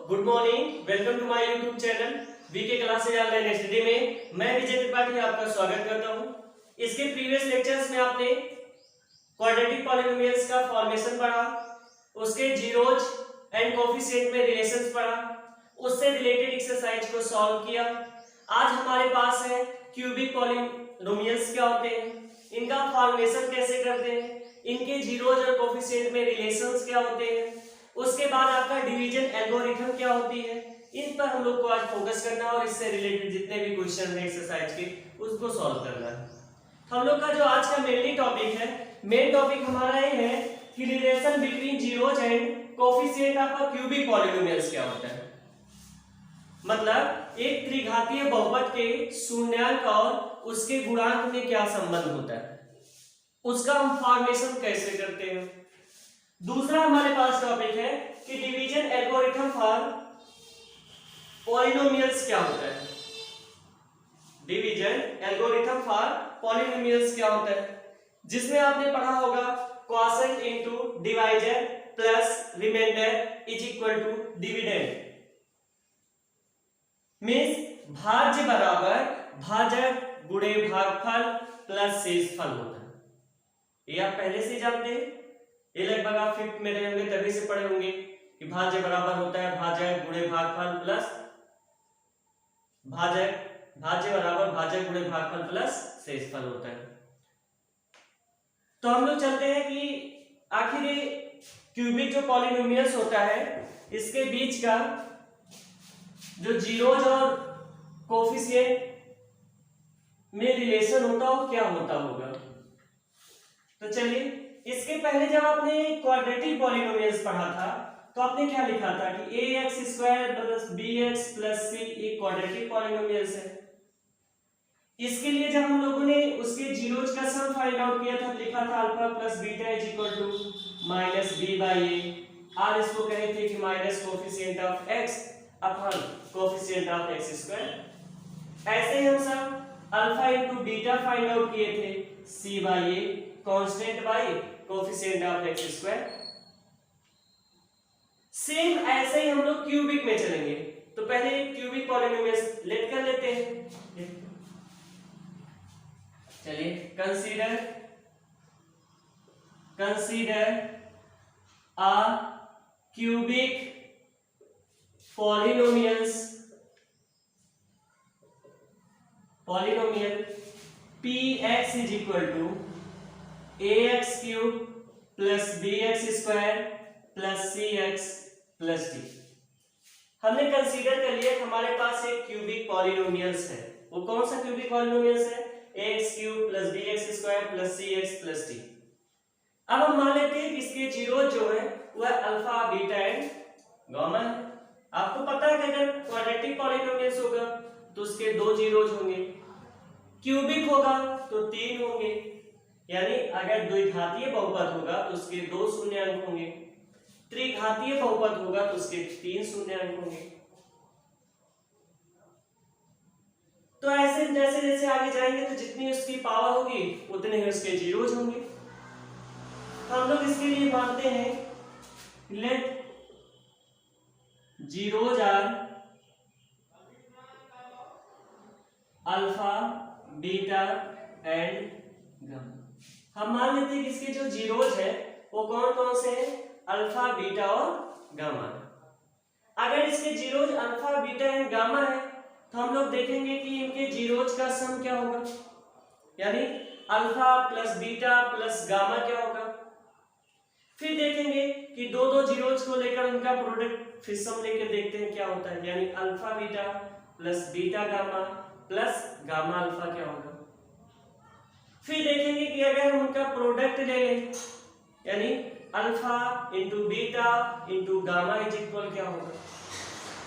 Good morning, welcome to my YouTube channel VK classes online study में मैं विजय त्रिपाठी आपका स्वागत करता हूं। इसके प्रीवियस लेक्चर्स में आपने क्वाड्रेटिक पॉलिनोमियल्स का फॉर्मेशन पढ़ा, उसके जीरोज एंड कोफिशिएंट में रिलेशंस पढ़ा, उससे रिलेटेड एक्सरसाइज को सॉल्व किया। आज हमारे पास है क्यूबिक पॉलिनोमियल्स क्या होते हैं, इनका फॉर्मेशन कैसे करते हैं, इनके जीरोज और कोफिशिएंट में रिलेशंस क्या होते हैं, उसके बाद आपका डिवीजन एल्गोरिथम क्या होती है, इन पर हम लोग को आज फोकस करना है और इससे रिलेटेड जितने भी क्वेश्चन है एक्सरसाइज के उसको सॉल्व करना है। हम लोग का जो आज का मेनली टॉपिक है, मेन टॉपिक हमारा ये है कि relation between zeros and coefficient of a cubic polynomials क्या होता है। मतलब एक त्रिघातीय बहुपद के शून्यांक और उसके गुणांक में क्या संबंध होता है, उसका हम फॉर्मेशन कैसे करते हैं। दूसरा हमारे पास टॉपिक है कि डिवीजन एल्गोरिथम फॉर पॉलिनोमियल्स क्या होता है। डिवीजन एल्गोरिथम फॉर पॉलिनोमियल्स क्या होता है, जिसमें आपने पढ़ा होगा quotient into divisor plus remainder is equal to dividend. Means भाज्य बराबर भाजक गुणे भागफल प्लस शेषफल होता है। ये आप पहले से जानते हैं, ये लगभग आप फिफ्थ में रहे होंगे तभी से पढ़े होंगे कि भाज्य बराबर होता है भाजक गुणे भागफल प्लस भाजक, भाज्य बराबर भाजक गुणे भागफल प्लस शेषफल होता है। तो हम लोग चलते हैं कि आखिर ये क्यूबिक जो पॉलिनोमियल्स होता है इसके बीच का जो जीरोज और कोफिशिएंट में रिलेशन होता हो क्या होता होगा। तो चलिए, इसके पहले जब आपने क्वाड्रेटिक पॉलिनोमियल्स पढ़ा था तो आपने क्या लिखा था कि ax² plus bx plus c एक क्वाड्रेटिक पॉलिनोमियल्स है। इसके लिए जब हम लोगों ने उसके जीरोज का सम फाइंड आउट किया था, लिखा था alpha plus beta is equal to minus B by A, और इसको कहे थे कि minus coefficient of x upon coefficient of x²। ऐसे ही हम सब alpha into beta find out किए थे, c by A constant by coefficient of x²। Same ऐसे ही हम लोग क्यूबिक में चलेंगे। तो पहले क्यूबिक पॉलिनोमियल्स लेट कर लेते हैं। चलिए, consider a cubic polynomial px is equal to ax³ plus bx² plus cx plus d। हमने कंसीडर कर लिया हमारे पास एक क्यूबिक पॉलिनोमियल्स है। वो कौन सा क्यूबिक पॉलिनोमियल्स है? ax³ plus bx² plus cx plus d। अब हम मान लेते हैं कि इसके जीरोज जो है वह अल्फा बीटा एंड गामा है। आपको पता है कि अगर क्वाड्रेटिक पॉलिनोमियल्स होगा तो उसके दो जीरोज होंगे, क्यूबिक होगा तो तीन होंगे, यानी अगर द्विघातीय बहुपद होगा तो उसके दो शून्यांक होंगे, त्रिघातीय बहुपद होगा तो उसके तीन शून्यांक होंगे। तो ऐसे जैसे जैसे आगे जाएंगे तो जितनी उसकी पावर होगी उतने ही उसके जीरोज होंगे। तो हम लोग इसके लिए मानते हैं let zeros are alpha beta and gamma. हम मान लेते हैं कि इसके जो जीरोज है वो कौन कौन से हैं? अल्फा बीटा और गामा। अगर इसके zeros alpha beta and gamma है तो हम लोग देखेंगे कि इनके जीरोज का सम क्या होगा, यानी alpha plus beta plus gamma क्या होगा। फिर देखेंगे कि दो दो जीरोज को लेकर उनका प्रोडक्ट फिर सम लेकर देखते हैं क्या होता है, यानी alpha beta plus beta gamma plus gamma alpha क्या होगा। फिर देखेंगे कि अगर हम उनका प्रोडक्ट ले लें, यानी alpha into beta into gamma is equal क्या होगा।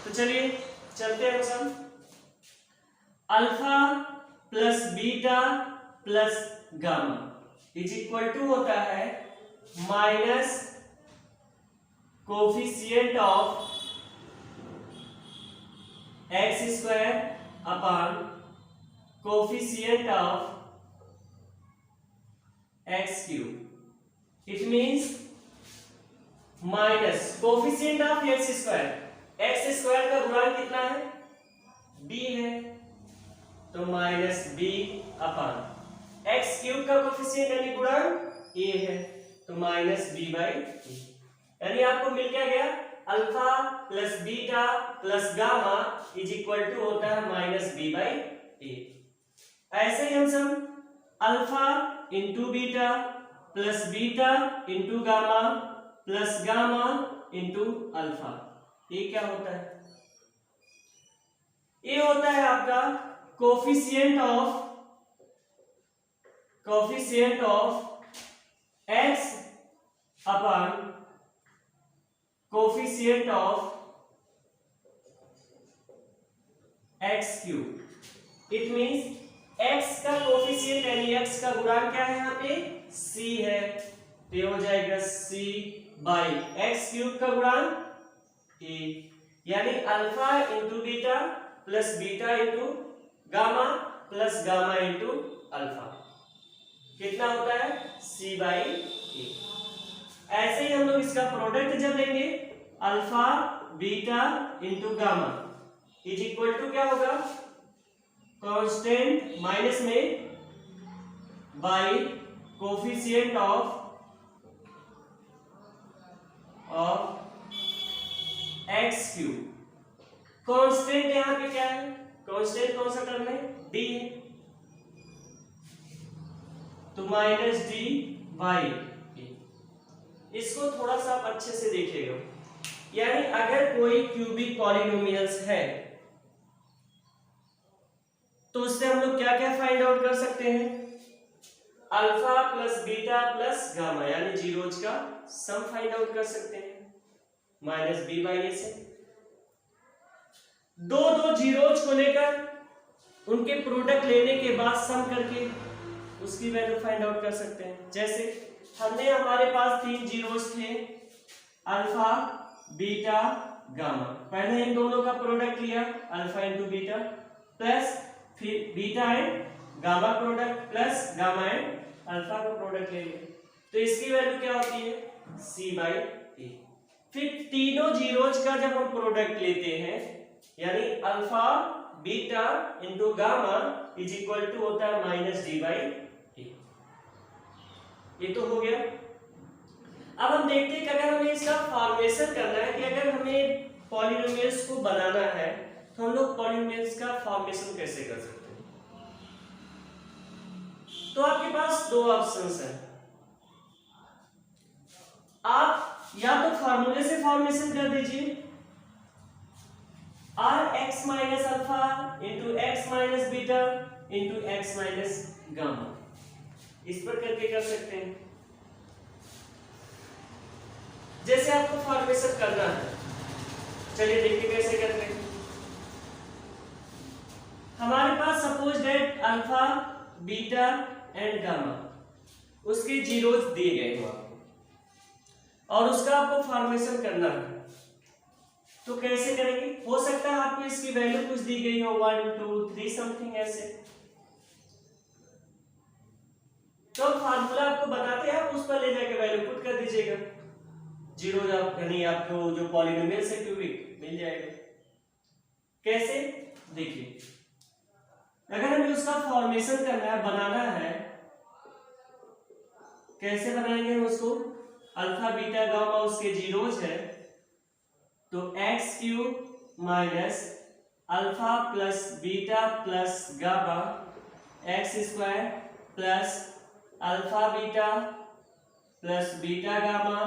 तो चलिए चलते हैं सब। Alpha plus beta plus gamma is equal to होता है minus coefficient of x² upon coefficient of x³। It means minus coefficient of x², X square का गुणांक कितना है, बी है, तो minus B upon X cube का कोफिशिएंट यानी गुणांक ए है, तो माइनस बी बाई ए। यानी आपको मिल क्या गया, alpha plus beta plus gamma is equal to होता है माइनस बी बाई ए। ऐसे ही हम सब alpha into beta plus beta into gamma plus gamma into alpha, ये क्या होता है, ये होता है आपका coefficient of x upon coefficient of X cube. It means x का कोफिशिएंट यानी एक्स का गुणांक क्या है, यहाँ पे सी है, तो ये हो जाएगा सी बाई एक्स क्यूब का गुणांक ए, यानी alpha into beta plus beta into gamma plus gamma into alpha, कितना होता है, सी बाई ए। ऐसे ही हम लोग इसका प्रोडक्ट जब लेंगे, alpha beta into gamma is equal to क्या होगा, कांस्टेंट माइनस में by coefficient of X cube. Constant यहां पे क्या है, कांस्टेंट कौन सा टर्म है, डी है, तो माइनस डी बाई। इसको थोड़ा सा आप अच्छे से देखिएगा, यानी अगर कोई क्यूबिक पॉलिनोमियल्स है तो उससे हम लोग क्या क्या फाइंड आउट कर सकते हैं, alpha plus beta plus gamma यानी जीरोज का सम फाइंड आउट कर सकते हैं माइनस बी बाई ए से। दो जीरोज को लेकर उनके प्रोडक्ट लेने के बाद सम करके उसकी वैल्यू फाइंड आउट कर सकते हैं। जैसे हमने हमारे पास 3 जीरोज थे, अल्फा बीटा गामा, पहले इन दोनों का प्रोडक्ट लिया अल्फा इंटू बीटा प्लस फिर beta and gamma product plus gamma and alpha का प्रोडक्ट ले लिया, तो इसकी वैल्यू क्या होती है, सी बाई ए। फिर तीनों जीरोज का जब हम प्रोडक्ट लेते हैं यानी alpha beta into gamma is equal to होता है माइनस डी बाई ए। ये तो हो गया। अब हम देखते हैं कि अगर हमें इसका फॉर्मेशन करना है, कि अगर हमें पॉलिनोमियल्स को बनाना है तो हम लोग पॉलिनोमियल्स का फॉर्मेशन कैसे कर सकते हैं। तो आपके पास दो ऑप्शंस हैं, आप या तो फार्मूले से फॉर्मेशन कर दीजिए, are X minus alpha into X minus beta into X minus gamma, इस पर करके कर सकते हैं। जैसे आपको फॉर्मेशन करना है, चलिए देखिए कैसे करते हैं। हमारे पास suppose that alpha beta and gamma उसके जीरोज दिए गए हैं आपको और उसका आपको फॉर्मेशन करना है, तो कैसे करेंगे। हो सकता है आपको इसकी वैल्यू कुछ दी गई हो 1 2 3 समथिंग ऐसे, तो फार्मूला आपको बताते हैं, आप उस पर ले जाके वैल्यू पुट कर दीजिएगा, जीरो यानी आपको जो पॉलिनोमियल से क्यूबिक मिल जाएगा। कैसे देखिए, अगर हमें उसका फॉर्मेशन करना है, बनाना है, कैसे बनाएंगे हम उसको, अल्फा बीटा गामा उसके जीरोज है, तो x cube minus alpha plus beta plus gamma x square plus alpha beta plus beta gamma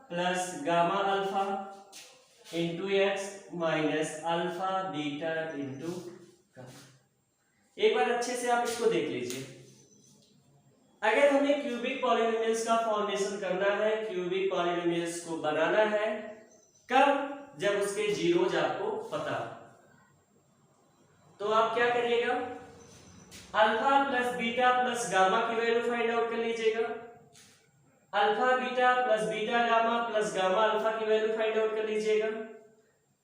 plus gamma alpha into X minus alpha beta into gamma. एक बार अच्छे से आप इसको देख लीजिए। अगर हमें क्यूबिक पॉलिनोमियल्स का फॉर्मेशन करना है, क्यूबिक पॉलिनोमियल्स को बनाना है, कब, जब उसके जीरोज आपको पता, तो आप क्या करिएगा, alpha plus beta plus gamma की वैल्यू फाइंड आउट कर लीजिएगा, alpha beta plus beta gamma plus gamma alpha की वैल्यू फाइंड आउट कर लीजिएगा,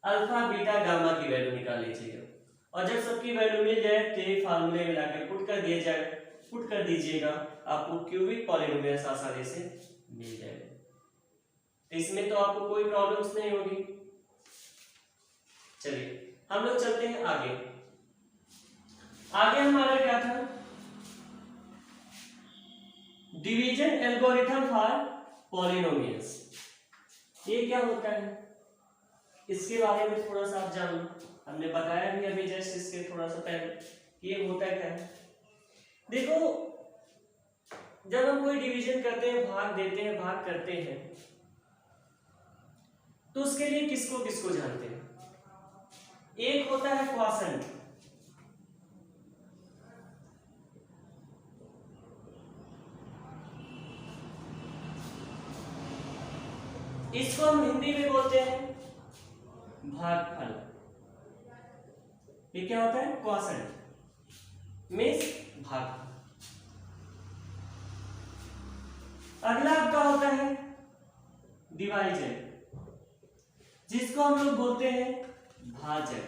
अल्फा बीटा गामा की वैल्यू निकाल लीजिएगा, और जब सबकी वैल्यू मिल जाए तो फार्मूले में लाकर पुट कर दीजिएगा, आपको क्यूबिक पॉलिनोमियल्स आसानी से मिल जाएगा। इसमें तो आपको कोई प्रॉब्लम्स नहीं होगी। चलिए हम लोग चलते हैं आगे। आगे हमारा क्या था, डिवीजन एल्गोरिथम फॉर पॉलिनोमियल्स। ये क्या होता है इसके बारे में थोड़ा सा आप जान लो। हमने बताया भी अभी जस्ट इसके थोड़ा सा पहले ये होता क्या है। देखो जब हम कोई डिवीजन करते हैं, भाग देते हैं, भाग करते हैं, तो उसके लिए किसको किसको जानते हैं। एक होता है क्वॉशेंट, इसको हम हिंदी में बोलते हैं भागफल। ये क्या होता है, क्वॉशेंट मींस भाग। अगला आपका होता है डिवाइजर, जिसको हम लोग बोलते हैं भाजक।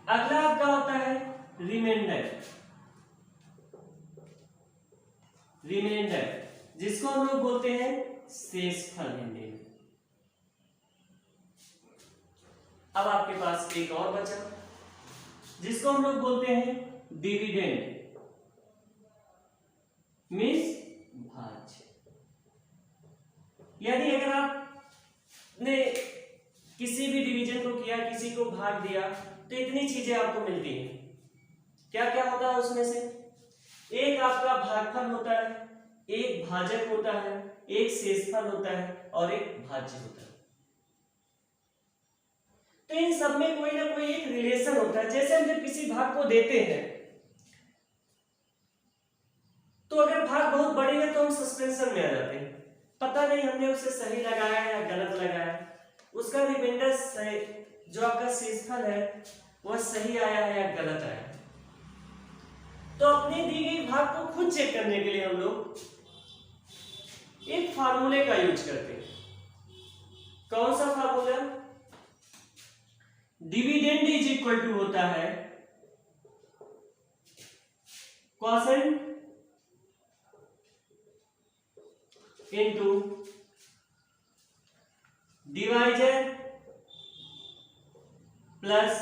अगला आपका होता है रिमाइंडर, जिसको हम लोग बोलते हैं शेषफल हिंदी में। अब आपके पास एक और बचा जिसको हम लोग बोलते हैं डिविडेंड मींस भाज्य। यानी अगर आपने किसी भी डिवीजन को किया, किसी को भाग दिया, तो इतनी चीजें आपको मिलती हैं। क्या क्या होता है उसमें से, एक आपका भागफल होता है, एक भाजक होता है, एक शेषफल होता है और एक भाज्य होता है। तो इन सब में कोई ना कोई एक रिलेशन होता है। जैसे हम जब किसी भाग को देते हैं, तो अगर भाग बहुत बड़ी है तो हम सस्पेंशन में आ जाते हैं, पता नहीं हमने उसे सही लगाया या गलत लगाया, उसका रिमाइंडर जो आपका शेषफल है वह सही आया है या गलत आया। तो अपनी दी गई भाग को खुद चेक करने के लिए हम लोग एक फार्मूले का यूज करते हैं। कौन सा formula, dividend is equal to होता है quotient into divisor plus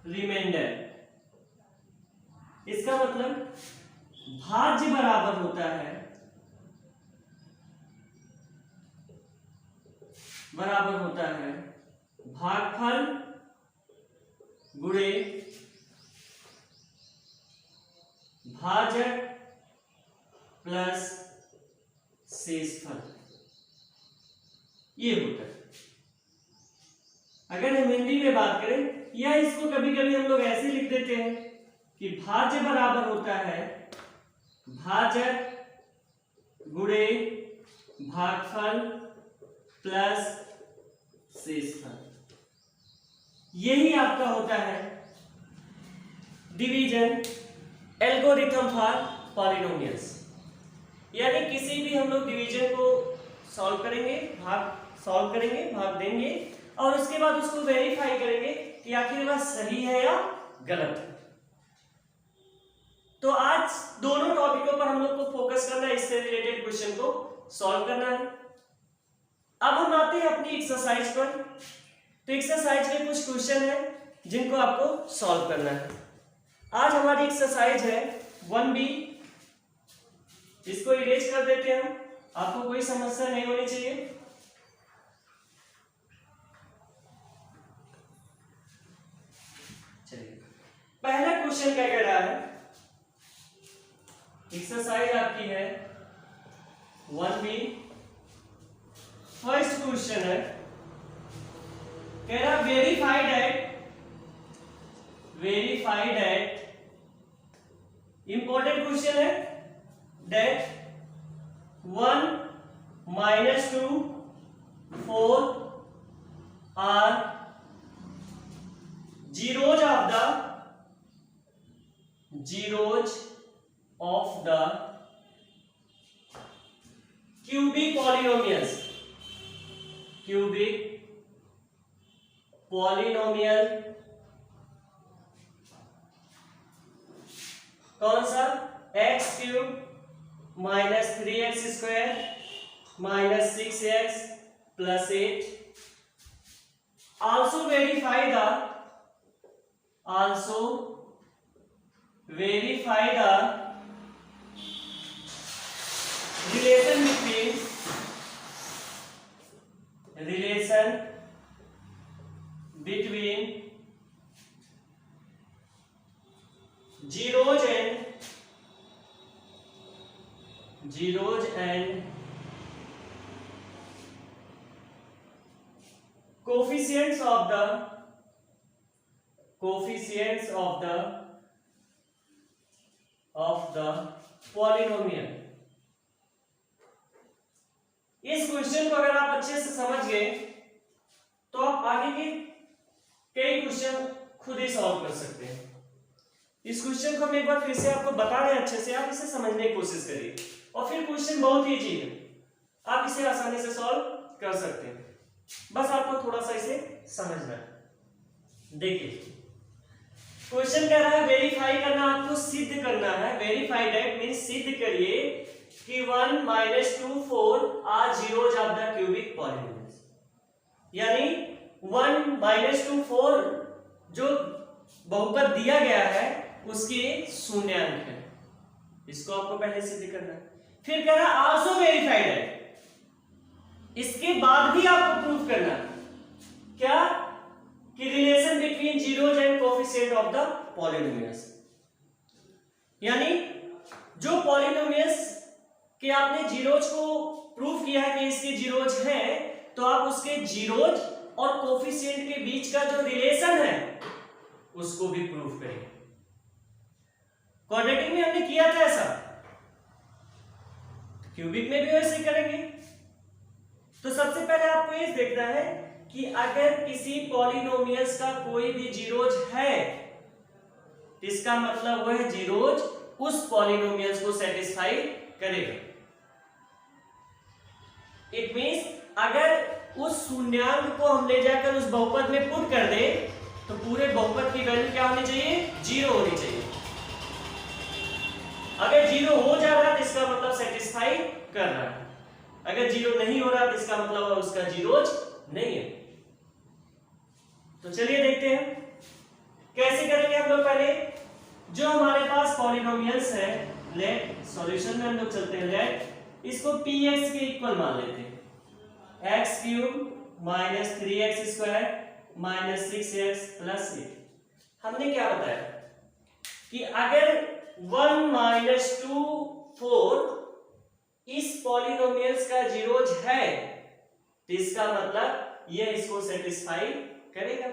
remainder. इसका मतलब भाज्य बराबर होता है भागफल गुणे भाजक प्लस शेषफल। ये होता है। अगर हम हिंदी में बात करें, या इसको कभी कभी हम लोग ऐसे लिख देते हैं कि भाज्य बराबर होता है भाजक गुणे भागफल प्लस शेषफल। यही आपका होता है डिवीजन एल्गोरिथम फॉर पॉलिनोमियल्स। यानी किसी भी हम लोग डिवीजन को सॉल्व करेंगे, भाग देंगे और उसके बाद उसको वेरीफाई करेंगे कि आखिर वह सही है या गलत है। तो आज दोनों टॉपिकों पर हम लोग को फोकस करना है, इससे रिलेटेड क्वेश्चन को सॉल्व करना है। अब हम आते हैं अपनी एक्सरसाइज पर। तो एक्सरसाइज में कुछ क्वेश्चन है जिनको आपको सॉल्व करना है। आज हमारी एक्सरसाइज है 1B। इसको इरेज कर देते हैं हम, आपको कोई समस्या नहीं होनी चाहिए। चलिए पहला क्वेश्चन क्या कह रहा है, एक्सरसाइज आपकी है 1B। फर्स्ट क्वेश्चन है, कह रहा वेरीफाई दैट इंपॉर्टेंट क्वेश्चन है, that 1 - 2 4 are zeros of the cubic polynomial कौन सा, x³ - 3x² - 6x + 8 also verify the relation between zeros and coefficients of the polynomial। इस क्वेश्चन को अगर आप अच्छे से समझ गए तो आप आगे के कई क्वेश्चन खुद ही सॉल्व कर सकते हैं। इस क्वेश्चन को हम एक बार फिर से आपको बता रहे हैं, अच्छे से आप इसे समझने की कोशिश करिए और फिर क्वेश्चन बहुत इजी है, आप इसे आसानी से सॉल्व कर सकते हैं, बस आपको थोड़ा सा इसे समझना है। देखिए क्वेश्चन कह रहा है वेरीफाई करना, आपको सिद्ध करना है। वेरीफाई दैट मींस सिद्ध करिए कि 1 - 2 4 are zeros of the cubic polynomials, यानी 1 - 2 4 जो बहुपद दिया गया है उसके शून्यांक है, इसको आपको पहले सिद्ध करना है। फिर कह रहा आल्सो वेरीफाइड है, इसके बाद भी आपको प्रूफ करना है क्या कि relation between zeros and coefficient of the polynomials, यानी जो पॉलिनोमियल्स कि आपने जीरोज को प्रूफ किया है कि इसके जीरोज हैं, तो आप उसके जीरोज और कोएफिशिएंट के बीच का जो रिलेशन है उसको भी प्रूफ करेंगे। क्वाड्रेटिक में हमने किया था ऐसा, क्यूबिक में भी वैसे करेंगे। तो सबसे पहले आपको ये देखना है कि अगर किसी पॉलिनोमियल्स का कोई भी जीरोज है, इसका मतलब वह जीरोज उस पॉलिनोमियल्स को सेटिस्फाई करेगा। इट मींस अगर उस शून्यांक को हम ले जाकर उस बहुपद में पुट कर दे तो पूरे बहुपद की वैल्यू क्या होनी चाहिए? 0 होनी चाहिए। अगर 0 हो जा रहा है तो इसका मतलब सेटिस्फाई कर रहा है, अगर 0 नहीं हो रहा तो इसका मतलब उसका जीरोज नहीं है। तो चलिए देखते हैं कैसे करेंगे हम लोग। पहले जो हमारे पास पॉलिनोमियल्स है, लेट सॉल्यूशन में हम लोग चलते हैं, लेट इसको px के इक्वल मान लेते हैं। x³ - 3x² - 6x + 8। हमने क्या बताया कि अगर 1 - 2 4 इस पॉलिनोमियल्स का जीरोज है तो इसका मतलब यह इसको सेटिस्फाई करेगा।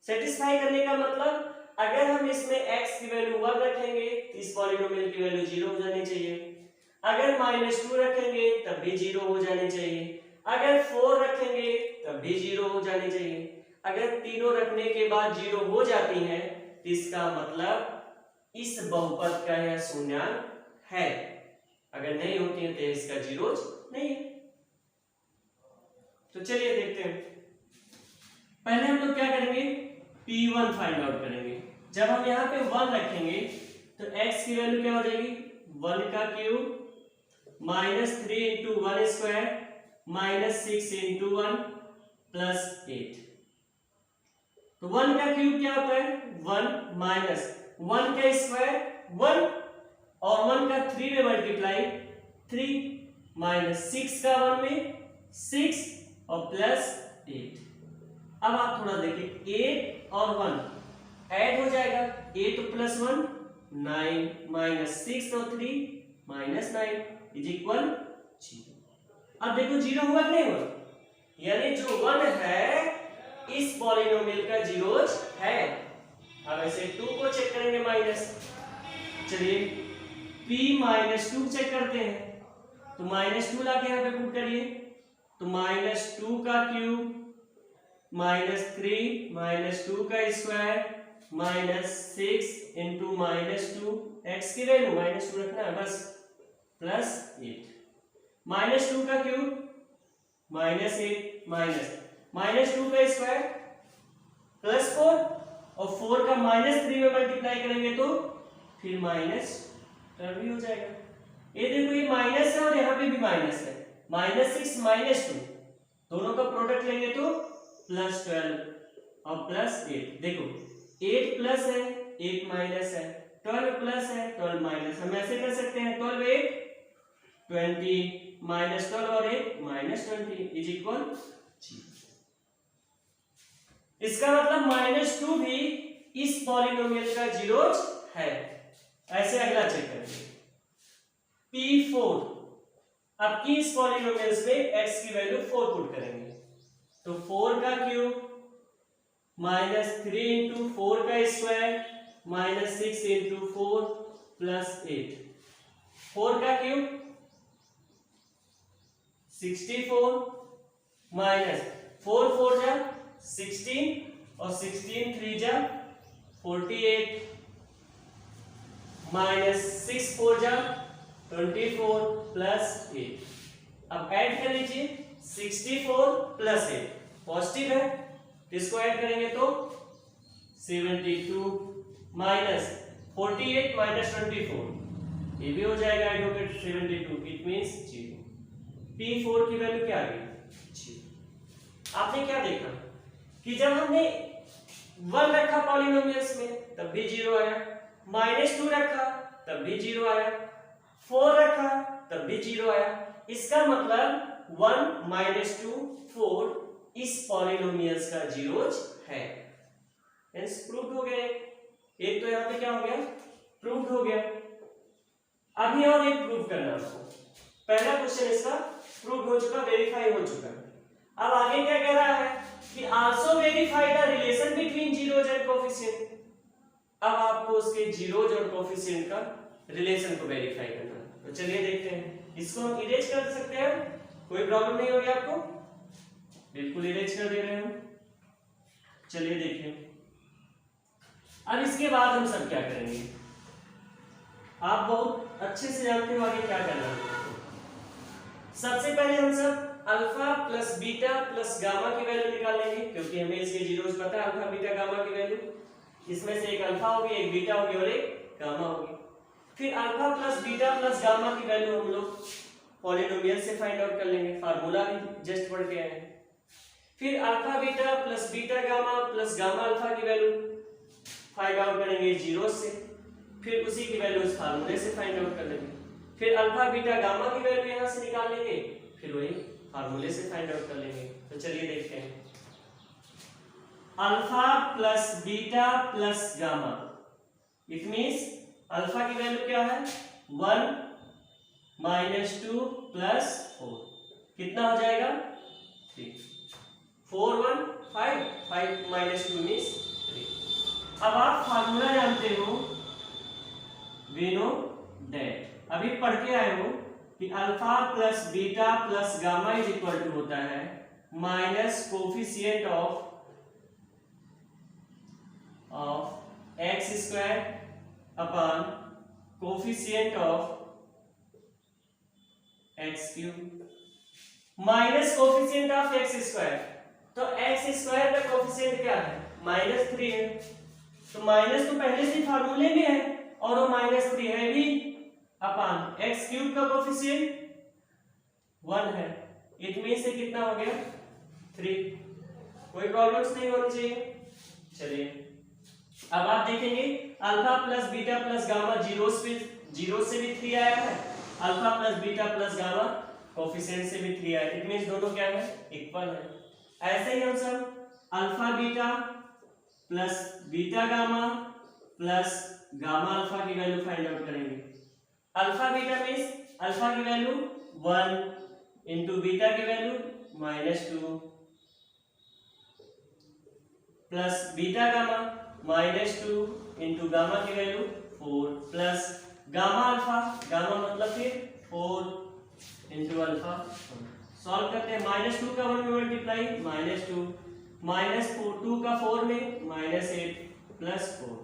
सेटिस्फाई करने का मतलब अगर हम इसमें x की वैल्यू 1 रखेंगे तो इस पॉलिनोमियल की वैल्यू 0 हो जानी चाहिए, अगर -2 रखेंगे तब भी 0 हो जानी चाहिए, अगर 4 रखेंगे तब भी 0 हो जानी चाहिए। अगर तीनों रखने के बाद 0 हो जाती हैं तो इसका मतलब इस बहुपद का यह शून्यांक है, अगर नहीं होती है तो इसका जीरोज नहीं है। तो चलिए देखते हैं। पहले हम लोग क्या करेंगे, P1 फाइंड आउट करेंगे। जब हम यहाँ पे 1 रखेंगे तो x की वैल्यू क्या हो जाएगी? 1 का क्यूब -3 × 1² -6 × 1 + 8। तो 1 का क्यूब क्या होता है? 1 माइनस 1 का स्क्वायर 1 और 1 का 3 में मल्टीप्लाई 3 माइनस 6 का 1 में 6 और प्लस 8। अब आप थोड़ा देखिए 8 और 1 ऐड हो जाएगा, 8 + 1 9 माइनस 6 और 3 माइनस 9 = 0। अब देखो 0 हुआ कि नहीं हुआ, यानी जो 1 है इस पॉलिनोमियल का जीरोज है। अब ऐसे 2 को चेक करेंगे माइनस, चलिए P-2 चेक करते हैं। तो -2 लाके यहाँ पे पुट करिए, तो -2 का क्यूब -3 -2 का स्क्वायर -6 × -2 x की वैल्यू -2 रखना है बस +8 -2 का क्यूब -8 -2 का स्क्वायर +4 और 4 का -3 में मल्टीप्लाई करेंगे तो फिर -12 भी हो जाएगा। ये देखो ये माइनस है और यहाँ पे भी माइनस है, -6 -2 दोनों का प्रोडक्ट लेंगे तो प्लस 12 और प्लस 8। देखो 8 प्लस है, 8 माइनस है, 12 प्लस है, 12 माइनस। हम ऐसे कर सकते हैं 12 8 20 माइनस 12 और 8 माइनस 20 इज इक्वल 0। इसका मतलब -2 भी इस पॉलिनोमियल का जीरोज है। ऐसे अगला चेक करेंगे P4। अब की इस पॉलिनोमियल्स में x की वैल्यू 4 पुट करेंगे तो 4 का क्यूब -3 इंटू 4 का स्क्वायर -6 इंटू 4 प्लस 8। 4 का क्यूब 64 माइनस 4 4 जा 16 और 16 3 जा 48 माइनस 6 4 जा 24 प्लस 8। अब ऐड कर लीजिए 64 प्लस 8 पॉजिटिव है, इसको ऐड करेंगे तो 72 माइनस 48 माइनस 24 ये भी हो जाएगा ऐड होकर 72, इट मींस 0। P4 की वैल्यू क्या आ गई 0। आपने क्या देखा कि जब हमने 1 रखा पॉलिनोमियल्स में तब भी 0 आया, -2 रखा तब भी 0 आया, 4 रखा तब भी 0 आया। इसका मतलब 1 -2 4 इस पॉलिनोमियल्स का जीरोज है। हेंस प्रूव्ड हो गया। एक तो यहाँ पे क्या हो गया प्रूव्ड हो गया। अभी और एक प्रूव करना आपको। पहला क्वेश्चन इसका प्रूव्ड हो चुका, वेरीफाई हो चुका। अब आगे क्या कह रहा है कि also verify the relation between zeros and coefficient. अब आपको उसके जीरोज और कोफिशिएंट का रिलेशन को वेरीफाई करना है। तो चलिए देखते हैं। इसको हम इरेज कर सकते हैं, कोई प्रॉब्लम नहीं होगी आपको, बिल्कुल इरेज कर दे रहे हैं हम। चलिए देखिए अब इसके बाद हम सब क्या करेंगे, आप बहुत अच्छे से जानते हो आगे क्या करना है। सबसे पहले हम सब alpha plus beta plus gamma की वैल्यू निकाल लेंगे, क्योंकि हमें इसके जीरोज पता है अल्फा बीटा गामा की वैल्यू। इसमें से एक अल्फा होगी, एक बीटा होगी और एक गामा होगी। फिर alpha plus beta plus gamma की वैल्यू हम लोग पॉलिनोमियल से फाइंड आउट कर लेंगे, फार्मूला भी जस्ट पढ़ के आए हैं। फिर alpha beta plus beta gamma plus gamma alpha की वैल्यू फाइंड आउट करेंगे जीरोज से, फिर उसी की वैल्यू इस फार्मूले से फाइंड आउट कर लेंगे। फिर अल्फा बीटा गामा की वैल्यू यहां से निकाल लेंगे, फिर वही फार्मूले से फाइंड आउट कर लेंगे। तो चलिए देखते हैं alpha plus beta plus gamma, it means alpha की वैल्यू क्या है 1 -2 प्लस 4 कितना हो जाएगा 3। 4 1 5 5 -2 मींस 3। अब आप फार्मूला जानते हो, वी नो दैट, अभी पढ़ के आए हो कि alpha plus beta plus gamma is equal to होता है minus coefficient of X square upon coefficient of X cube minus coefficient of X square. तो एक्स स्क्वायर का कोफिशिएंट क्या है -3 है, तो माइनस तो पहले से फार्मूले में है और वो -3 है भी, अपॉन एक्स क्यूब का कोफिशिएंट 1 है, इट मींस से कितना हो गया 3। कोई प्रॉब्लम्स नहीं होनी चाहिए। चलिए अब आप देखेंगे alpha plus beta plus gamma zero से भी 3 आया है, alpha plus beta plus gamma coefficient से भी 3 आया है, इट मींस दोनों क्या है इक्वल है। ऐसे ही हम सब alpha beta plus beta gamma plus gamma alpha की वैल्यू फाइंड आउट करेंगे। अल्फा बीटा मींस अल्फा की वैल्यू 1 इंटू बीटा की value -2 plus beta gamma -2 into gamma की value 4 plus gamma alpha, gamma मतलब फिर 4 इंटू अल्फा। सॉल्व करते हैं, -2 का 1 में मल्टीप्लाई -2 -4 2 का 4 में -8 प्लस 4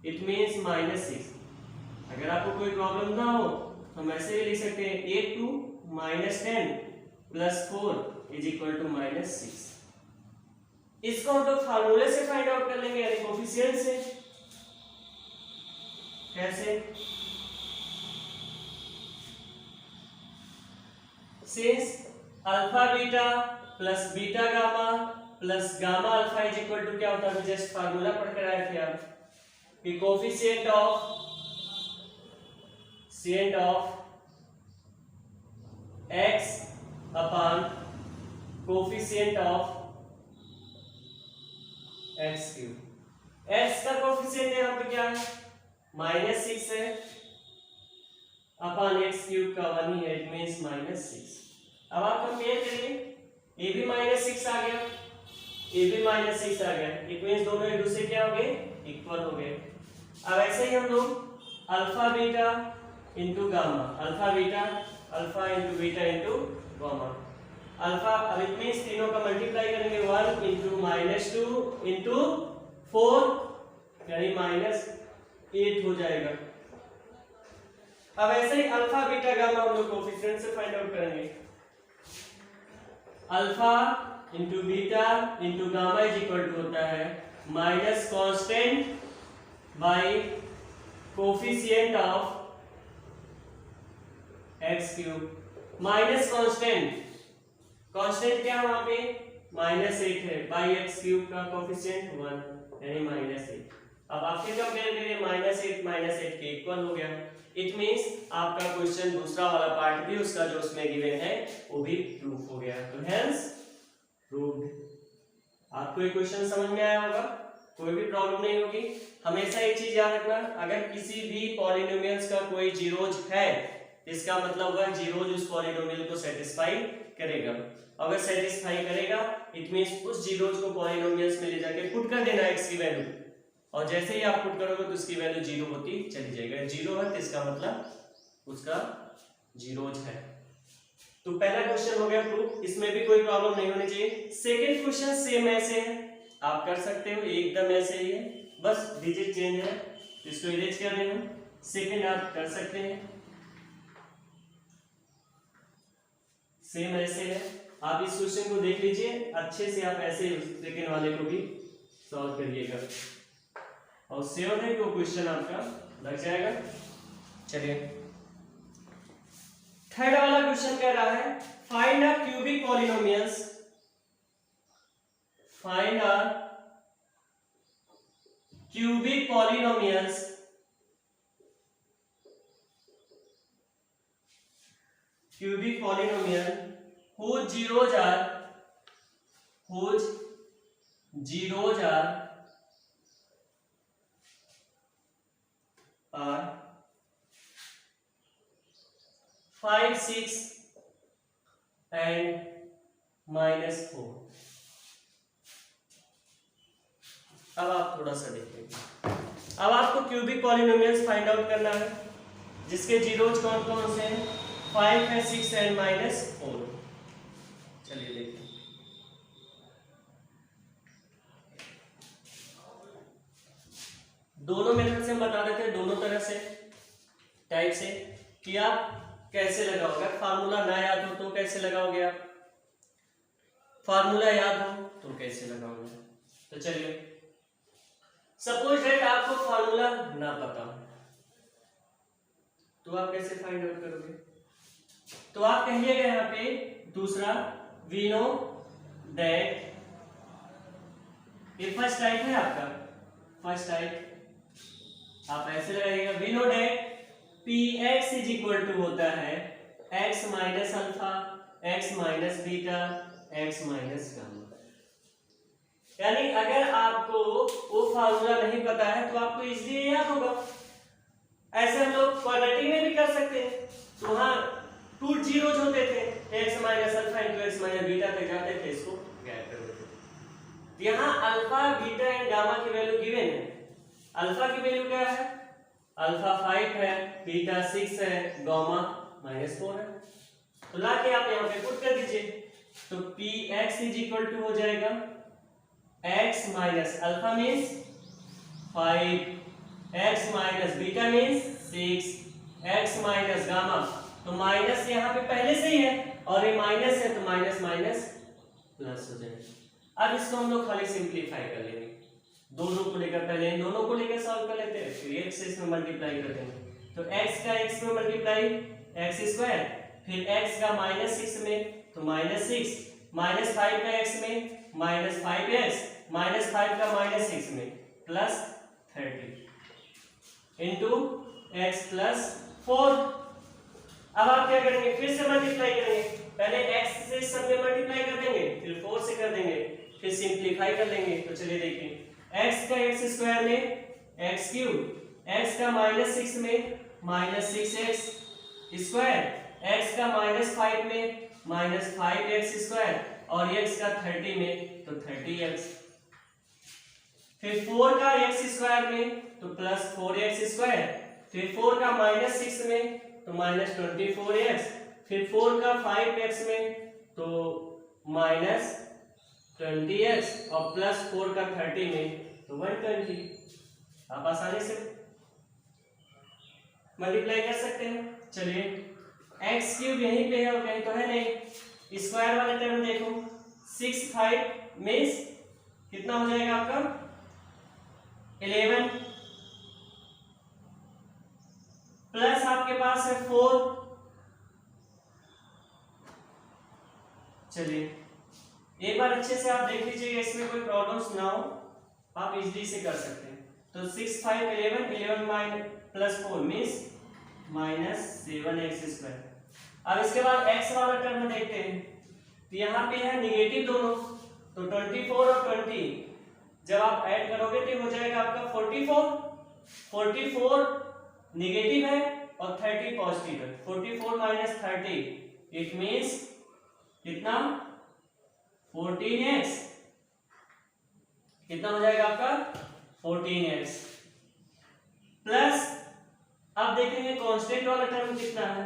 इट मींस -6। अगर आपको कोई प्रॉब्लम ना हो तो हम ऐसे भी लिख सकते हैं 8 2 -10 प्लस 4 इज इक्वल टू -6। इसको हम लोग फार्मूले से फाइंड आउट कर लेंगे, यानी कोफिशिएंट से। कैसे, since alpha beta plus beta gamma plus gamma alpha is equal to क्या होता है, जस्ट फार्मूला पढ़ कर आए थे आप कि coefficient of x upon coefficient of x cube. x का कोफिशिएंट यहाँ पे क्या है, -6 है, अपॉन x क्यूब का 1 ही है, इट मींस -6। अब आप कंपेयर करिए, a भी -6 आ गया, a भी -6 आ गया, इट मींस दोनों एक दूसरे क्या हो गए, इक्वल हो गए। अब ऐसे ही हम लोग alpha beta into gamma, alpha into beta into gamma, alpha, अब इट मींस तीनों का मल्टीप्लाई करेंगे, 1 इंटू -2 इंटू 4 यानी -8 हो जाएगा। अब ऐसे ही अल्फा बीटा गामा हम लोग कोफिशिएंट से फाइंड आउट करेंगे, alpha into beta into gamma is equal to होता है minus constant by coefficient of x cube, minus constant क्या है वहां पे, -8 है, बाई x क्यूब का कोफिशिएंट 1 यानी -8। अब आप फिर कंपेयर करिए, -8 के इक्वल हो गया, इट मींस आपका क्वेश्चन दूसरा वाला पार्ट भी उसका जो उसमें गिवन है वो भी प्रूफ हो गया, तो हेंस प्रूव्ड। आपको ये क्वेश्चन समझ में आया होगा, कोई भी प्रॉब्लम नहीं होगी। हमेशा एक चीज याद रखना, अगर किसी भी पॉलिनोमियल्स का कोई जीरोज है, इसका मतलब वह जीरोज उस पॉलिनोमियल को सेटिस्फाई करेगा, अगर सेटिस्फाई करेगा इट मींस उस जीरोज को पॉलिनोमियल्स में ले जाके पुट कर देना x की वैल्यू, और जैसे ही आप पुट करोगे तो उसकी वैल्यू 0 होती चली जाएगी, 0 है तो इसका मतलब उसका जीरोज है। तो पहला क्वेश्चन हो गया प्रूफ, इसमें भी कोई प्रॉब्लम नहीं होनी चाहिए। सेकंड क्वेश्चन सेम ऐसे है, आप कर सकते हो, एकदम ऐसे ही है, बस डिजिट चेंज है, इसको इरेज कर देना। सेकंड आप कर सकते हैं, सेम ऐसे है, आप इस क्वेश्चन को देख लीजिए अच्छे से, आप ऐसे सेकंड वाले को भी सॉल्व करिएगा और श्योर है कि वो क्वेश्चन आपका लग जाएगा। चलिए थर्ड वाला क्वेश्चन कह रहा है find a cubic polynomials, find a cubic polynomials whose zeros are 5, 6 and -4। अब आप थोड़ा सा देखिए, अब आपको क्यूबिक पॉलिनोमियल्स फाइंड आउट करना है जिसके जीरोज कौन कौन से हैं, 5 है, 6 एंड -4। चलिए देखिए, दोनों मेथड से हम बता देते हैं, दोनों तरह से टाइप से कि आप कैसे लगाओगे। फार्मूला ना याद हो तो कैसे लगाओगे, आप फार्मूला याद हो तो कैसे लगाओगे। तो चलिए सपोज दैट आपको फार्मूला ना पता तो आप कैसे फाइंड आउट करोगे, तो आप कहिएगा यहाँ पे दूसरा, वी नो दैट, ये फर्स्ट टाइप है आपका, फर्स्ट टाइप आप ऐसे लगाइएगा, we know that px is equal to होता है x minus alpha, x minus beta, x minus gamma. यानी अगर आपको वो फार्मूला नहीं पता है तो आपको इसलिए याद होगा। ऐसे हम लोग क्वाड्रेटिक में भी कर सकते हैं, तो वहां 2 जीरोज होते थे, x minus alpha into x minus beta तक जाते थे, इसको गायब कर देते थे। यहाँ अल्फा बीटा एंड गामा की वैल्यू गिवन है, अल्फा की वैल्यू क्या है, अल्फा 5 है, बीटा 6 है, गामा -4 है, तो लाके आप यहाँ पे पुट कर दीजिए, तो px इज इक्वल टू हो जाएगा x minus alpha means 5, x minus beta means 6, x minus gamma, तो माइनस यहाँ पे पहले से ही है और ये माइनस है तो माइनस माइनस प्लस हो जाएगा। अब इसको हम लोग खाली सिंप्लीफाई कर लेंगे, दोनों को लेकर, पहले इन दोनों को लेकर सॉल्व कर लेते हैं, फिर x से इसमें मल्टीप्लाई कर देंगे, तो x का x में मल्टीप्लाई x स्क्वायर, फिर x का -6 में तो -6, -5 का x में माइनस 5x माइनस 5 का माइनस 6 में प्लस 30 इंटू एक्स प्लस 4। अब आप क्या करेंगे, फिर से मल्टीप्लाई करेंगे। पहले x से सब में मल्टीप्लाई कर देंगे, फिर 4 से कर देंगे, फिर सिंप्लीफाई कर लेंगे। तो चलिए देखिए x का x स्क्वायर में x क्यूब, x का माइनस 6 में माइनस 6x स्क्वायर, x का माइनस 5 में माइनस 5x स्क्वायर और x का 30 में तो 30x। फिर 4 का x स्क्वायर में तो प्लस 4x स्क्वायर, फिर 4 का माइनस 6 में तो माइनस 24x, फिर 4 का 5x में तो माइनस 20x और प्लस 4 का 30 में तो 120। आप आसानी से मल्टीप्लाई कर सकते हैं। चलिए एक्स क्यूब यहीं पे है और कहीं तो है नहीं। स्क्वायर वाले टर्म देखो, 6 5 मीन्स कितना हो जाएगा आपका 11 प्लस आपके पास है 4। चलिए एक बार अच्छे से आप देख लीजिएगा, इसमें कोई प्रॉब्लम्स ना हो, आप इजीली से कर सकते हैं। तो 6 5 11 11 minus plus 4 means minus 7x square. अब इसके बाद x वाला टर्म देखते हैं, तो यहाँ पे है निगेटिव दोनों, तो 24 और 20 जब आप ऐड करोगे तो हो जाएगा आपका 44। 44 निगेटिव है और 30 पॉजिटिव है। 44 माइनस 30 इट मीन्स कितना 14x। कितना हो जाएगा आपका 14x प्लस अब देखेंगे कांस्टेंट वाला टर्म कितना है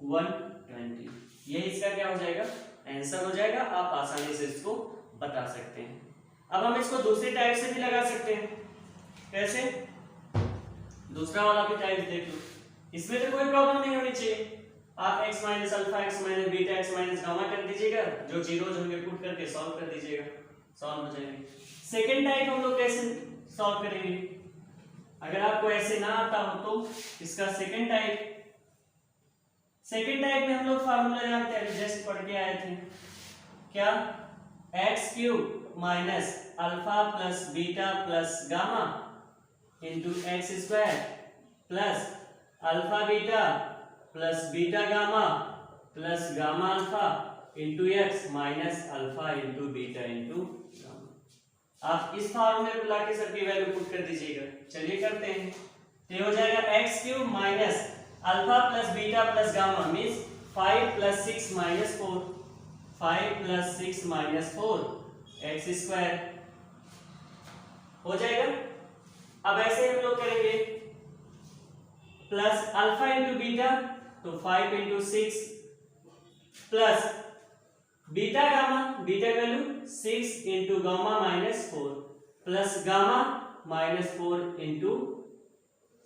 120। ये इसका क्या हो जाएगा आंसर हो जाएगा। आप आसानी से इसको बता सकते हैं। अब हम इसको दूसरी टाइप से भी लगा सकते हैं। कैसे, दूसरा वाला भी टाइप देख लो, इसमें तो कोई प्रॉब्लम नहीं होनी चाहिए। आप x minus alpha x minus beta x minus gamma कर दीजिएगा, जो जीरोज होंगे पुट करके सॉल्व कर दीजिएगा, सॉल्व हो जाएंगे। सेकंड टाइप हम लोग कैसे सॉल्व करेंगे, अगर आपको ऐसे ना आता हो तो इसका सेकंड टाइप में हम लोग फार्मूला जानते हैं, जस्ट पढ़ के आए थे क्या, x cube minus alpha plus beta plus gamma into X square plus alpha beta plus beta gamma plus gamma alpha into X minus alpha into beta into gamma. आप इस फॉर्मूले को लाके सबकी वैल्यू पुट कर दीजिएगा। चलिए करते हैं। ये हो जाएगा x cube minus alpha plus beta plus gamma means 5 plus 6 minus 4, 5 plus 6 minus 4 x square हो जाएगा। अब ऐसे हम लोग करेंगे प्लस अल्फा इंटू बीटा तो 5 into 6 plus beta gamma, beta value 6 into gamma minus 4 plus gamma minus 4 into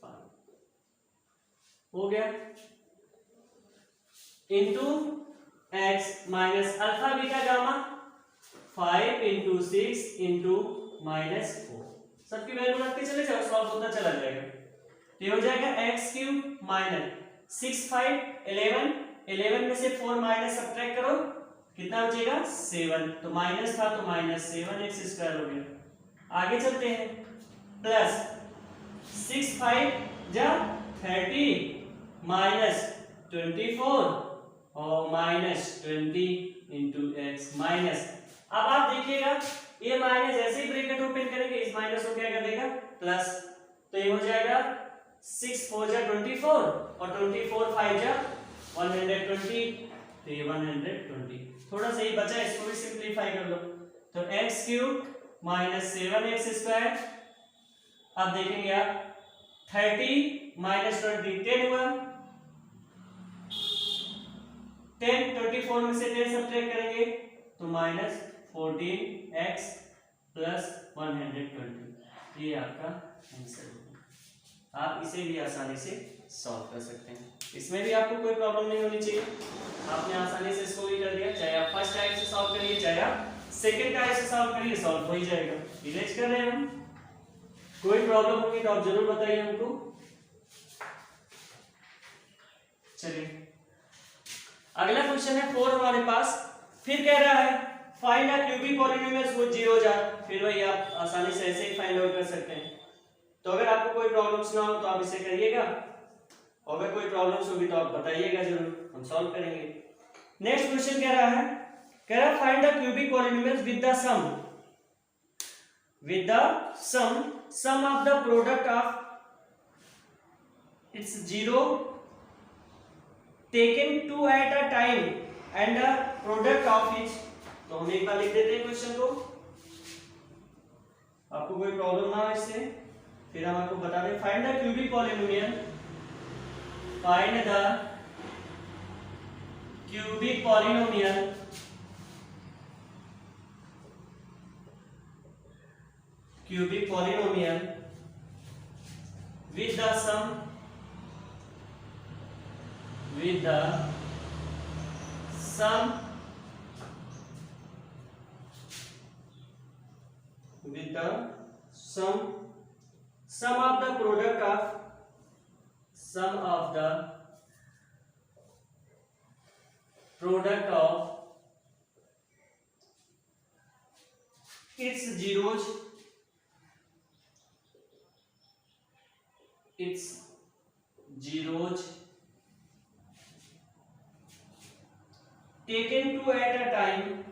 5 हो गया into X minus alpha beta gamma 5 into 6 into minus 4। सबकी वैल्यू रख के चले जाओ, सॉल्व होता चला जाएगा। ये हो जाएगा एक्स क्यूब माइनस 6 5 11 में से 4 माइनस सब्ट्रैक्ट करो, कितना बचेगा 7, तो माइनस था तो माइनस 7x स्क्वायर हो गया। आगे चलते हैं प्लस 6 5 जा 30 माइनस 24 और माइनस 20 इंटू एक्स माइनस। अब आप देखिएगा ये माइनस ऐसे ही ब्रैकेट ओपन करेंगे, इस माइनस को क्या कर देगा प्लस, तो ये हो जाएगा 6 4 जा 24 और 24 5 जा 120, तो ये 120। थोड़ा सा ही बचा, इसको भी सिंप्लीफाई कर लो, तो x cube minus 7x square. अब देखेंगे आप 30 माइनस 20 10 हुआ, 10 24 में से 10 सब्ट्रैक्ट करेंगे तो माइनस 14x प्लस 120। ये आपका आंसर होगा। आप इसे भी आसानी से सॉल्व कर सकते हैं, इसमें भी आपको कोई प्रॉब्लम नहीं होनी चाहिए। आपने आसानी से इसको भी कर दिया, चाहे आप फर्स्ट टाइप से सॉल्व करिए चाहे आप सेकंड टाइप से सॉल्व करिए, सॉल्व हो ही जाएगा। इरेज कर रहे हैं हम, कोई प्रॉब्लम होगी तो आप जरूर बताइए हमको। चलिए अगला क्वेश्चन है 4 हमारे पास, फिर कह रहा है find the cubic polynomials with zero jar, फिर वही आप आसानी से ऐसे ही फाइंड आउट कर सकते हैं। तो अगर आपको कोई प्रॉब्लम्स ना हो तो आप इसे करिएगा, और अगर कोई प्रॉब्लम्स होगी तो आप बताइएगा जरूर, हम सॉल्व करेंगे। नेक्स्ट क्वेश्चन कह रहा है, कह रहा find the cubic polynomials with the sum of the product of its zero taken two at a time and the product of each. तो हम एक बार लिख देते हैं क्वेश्चन को, आपको कोई प्रॉब्लम ना हो इससे, फिर हम आपको बता दें। Find the cubic polynomial, find the cubic polynomial with the sum of the product of its zeros taken two at a time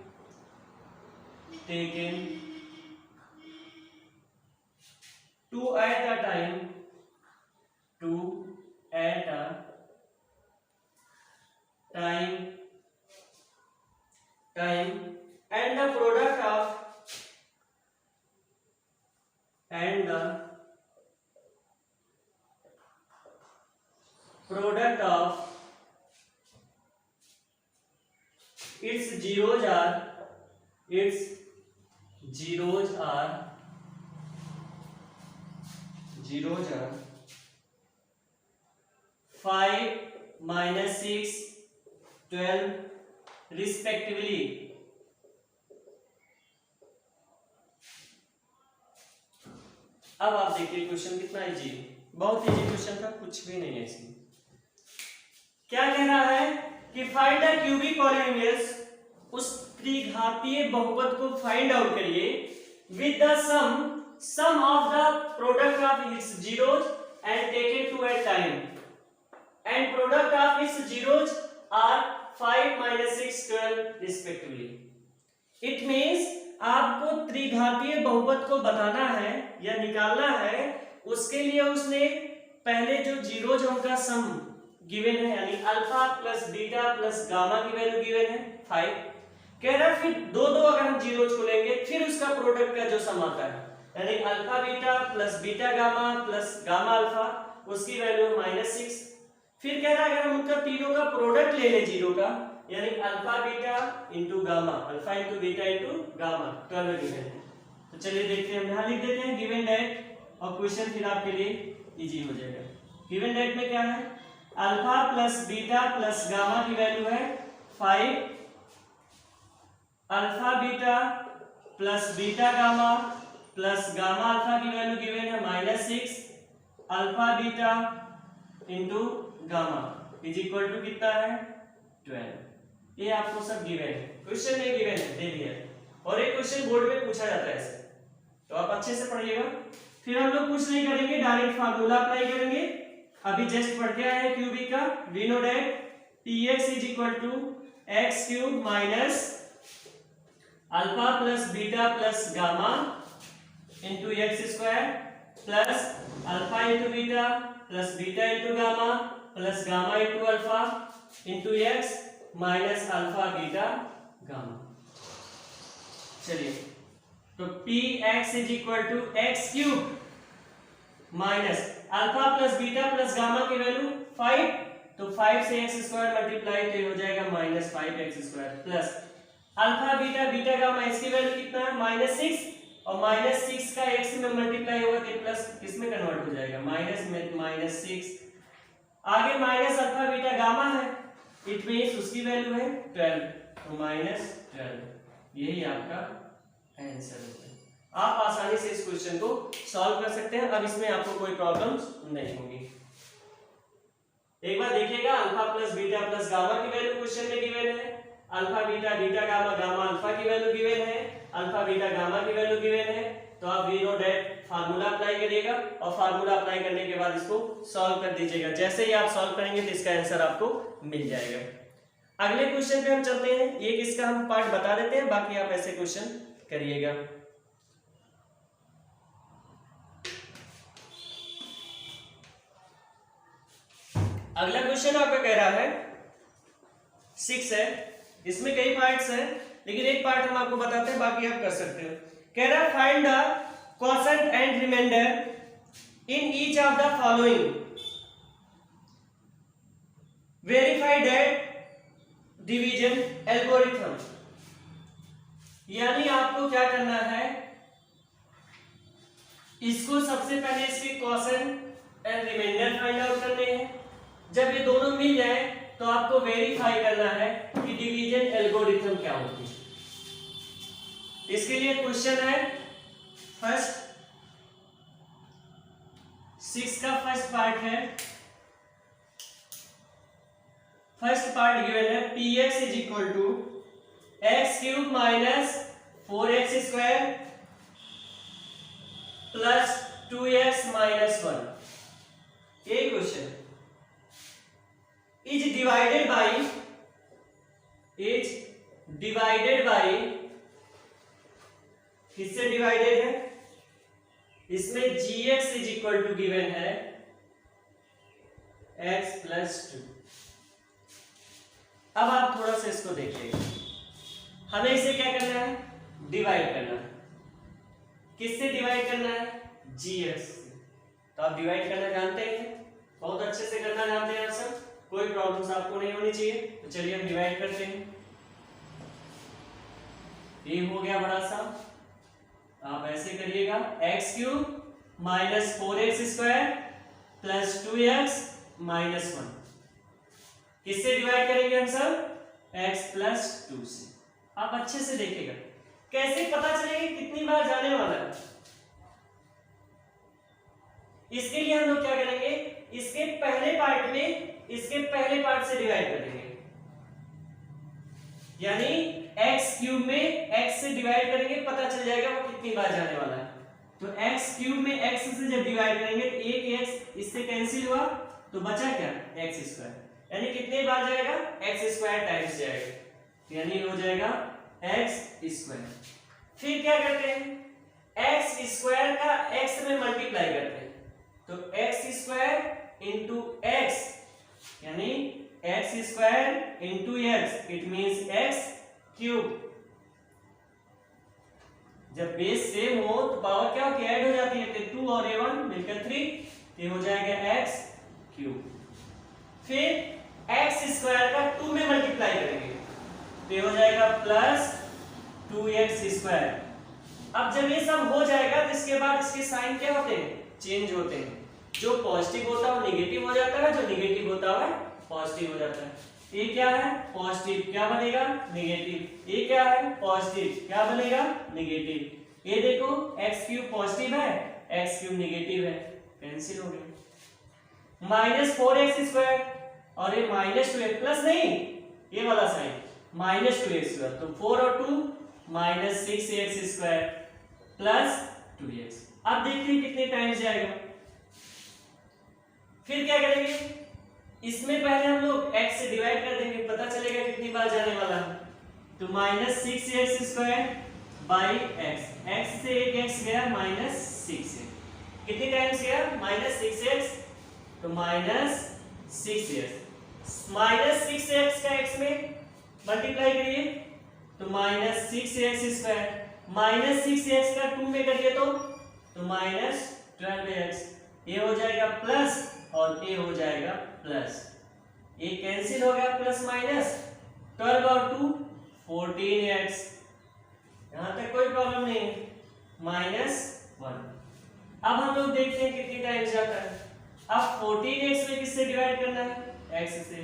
and the product of its zeros are 5, -6, 12 respectively। अब आप देखिए क्वेश्चन कितना easy, बहुत easy question था, कुछ भी नहीं है इसमें। क्या कह रहा है कि फाइंड द क्यूबिक पॉलिनोमियल्स, उस त्रिघातीय बहुपद को फाइंड आउट करिए with the sum of the product of its zeros and taken two at time and product of its zeros are 5, -6, 12 respectively. It means आपको त्रिघातीय बहुपद को बताना है या निकालना है, उसके लिए उसने पहले जो जीरोज उनका सम गिवन है, यानी alpha plus beta plus gamma की वैल्यू गिवन है 5, कह रहा है फिर दो अगर हम जीरोज को लेंगे फिर उसका प्रोडक्ट का जो सम आता है, यानी alpha beta plus beta gamma plus gamma alpha, उसकी वैल्यू -6। फिर कह रहा है अगर हम उनका तीनों का प्रोडक्ट ले ले जीरो का, यानी alpha beta into gamma, alpha into beta into gamma, 12 given है। तो चलिए देखते हैं, हम यहां लिख देते हैं गिवन डेट, और क्वेश्चन फिर आपके लिए इजी हो जाएगा। गिवन डेट में क्या है, alpha plus beta plus gamma की वैल्यू है 5, alpha beta plus beta gamma plus gamma alpha की वैल्यू गिवन है -6, alpha beta into gamma is equal to कितना है 12। ये आपको सब गिवन है, क्वेश्चन में गिवन है, दे दिया। और एक क्वेश्चन बोर्ड में पूछा जाता है ऐसे, तो आप अच्छे से पढ़िएगा। फिर हम लोग कुछ नहीं करेंगे, डायरेक्ट फार्मूला अप्लाई करेंगे। अभी जस्ट पढ़ के आए हैं क्यूबिक का, we know that px is equal to X cube minus alpha plus beta plus gamma into X square plus alpha into beta plus beta into gamma plus gamma into alpha into X minus alpha beta gamma. चलिए, तो px is equal to X cube minus alpha plus beta plus gamma की value 5, तो 5 से x square multiply तो ये हो जाएगा -5x square plus alpha beta beta gamma, इसकी वैल्यू कितना है -6, और -6 का x में मल्टीप्लाई होगा तो प्लस किसमें कन्वर्ट हो जाएगा, माइनस में -6, आगे माइनस अल्फा बीटा गामा है, इट मींस उसकी वैल्यू है 12, तो -12। यही आपका आंसर है। आप आसानी से इस क्वेश्चन को सॉल्व कर सकते हैं। अब इसमें आपको कोई प्रॉब्लम्स नहीं होंगी। एक बार देखिएगा, alpha plus beta plus gamma की वैल्यू क्वेश्चन में गिवन है, alpha beta, beta gamma, gamma alpha की वैल्यू गिवन है, अल्फा बीटा गामा की वैल्यू गिवन है। तो आप we know that formula apply करिएगा और फार्मूला अप्लाई करने के बाद इसको सॉल्व कर दीजिएगा। जैसे ही आप सॉल्व करेंगे तो इसका आंसर आपको मिल जाएगा। अगले क्वेश्चन पे हम चलते हैं। एक इसका हम पार्ट बता देते हैं, बाकी आप ऐसे क्वेश्चन करिएगा। अगला क्वेश्चन आपका कह रहा है 6 है, इसमें कई पार्ट्स हैं लेकिन एक पार्ट हम आपको बताते हैं, बाकी आप कर सकते हो। कह रहा है find the quotient and remainder in each of the following, verify that division algorithm. यानी आपको क्या करना है, इसको सबसे पहले इसके quotient and remainder find out करने हैं। जब ये दोनोमिल जाए तो आपको वेरीफाई करना है कि डिवीजन एल्गोरिथम क्या होती है। इसके लिए क्वेश्चन है फर्स्ट 6 का फर्स्ट पार्ट है। फर्स्ट पार्ट गिवन है px is equal to X cube minus 4x square plus 2x minus 1। ये क्वेश्चन इज डिवाइडेड बाई किससे डिवाइडेड है, इसमें gx is equal to given है x प्लस 2। अब आप थोड़ा सा इसको देखिएगा, हमें इसे क्या करना है, डिवाइड करना है। किससे डिवाइड करना है, gx से। तो आप डिवाइड करना जानते हैं, बहुत अच्छे से करना जानते हैं आप सब, कोई प्रॉब्लम्स आपको नहीं होनी चाहिए। तो चलिए हम डिवाइड करते हैं। ये हो गया बड़ा सा, आप ऐसे करिएगा x cube minus 4x square plus 2x minus 1। किससे डिवाइड करेंगे हम सब, x प्लस 2 से। आप अच्छे से देखिएगा कैसे पता चलेगा कितनी बार जाने वाला है। इसके लिए हम लोग क्या करेंगे, इसके पहले पार्ट में इसके पहले पार्ट से डिवाइड कर देंगे। यानी x क्यूब में x से डिवाइड करेंगे, पता चल जाएगा वो कितनी बार जाने वाला है। तो x क्यूब में x से जब डिवाइड करेंगे तो एक x इससे कैंसिल हुआ तो बचा क्या, x स्क्वायर। यानी कितने बार जाएगा, x स्क्वायर टाइम्स जाएगा, यानी हो जाएगा x स्क्वायर। फिर क्या करते हैं, x स्क्वायर का x में मल्टीप्लाई करते हैं। तो x स्क्वायर इंटू x यानी x square into x, it means x cube. जब बेस सेम हो तो पावर क्या होती है, ऐड हो जाती है। तो 2 और a1 मिलकर 3, ये हो जाएगा x क्यूब। फिर x स्क्वायर का 2 में मल्टीप्लाई करेंगे तो ये हो जाएगा प्लस 2x स्क्वायर। अब जब ये सब हो जाएगा तो इसके बाद इसके साइन क्या होते हैं, चेंज होते हैं। जो पॉजिटिव होता है वो निगेटिव हो जाता है, जो निगेटिव होता है पॉजिटिव हो जाता है। ये क्या है, पॉजिटिव, क्या बनेगा, नेगेटिव। ये क्या है, पॉजिटिव, क्या बनेगा, नेगेटिव। ये देखो x क्यूब पॉजिटिव है, x क्यूब नेगेटिव है, कैंसिल हो गया। माइनस 4x स्क्वायर और ये माइनस 2x, प्लस नहीं, ये वाला साइन माइनस 2x स्क्वायर। तो 4 और 2 minus 6x square plus 2x। अब देखते हैं कितने टाइम्स जाएगा। फिर क्या करेंगे, इसमें पहले हम लोग x से डिवाइड कर देंगे, पता चलेगा कितनी बार जाने वाला है। तो minus 6x square by x, x से एक x गया माइनस 6 से, कितनी टाइम्स गया, माइनस 6x, तो माइनस 6x। माइनस 6x का x में मल्टीप्लाई करिए तो minus 6x square, minus 6x का 2 में करिए तो माइनस 12x। ये हो जाएगा प्लस और ये हो जाएगा प्लस, ये कैंसिल हो गया, प्लस माइनस 12 और 2 14x। यहां तक कोई प्रॉब्लम नहीं है, माइनस 1। अब हम लोग देखते हैं कितनी टाइम्स जाता है। अब 14x में किससे डिवाइड करना है, x से।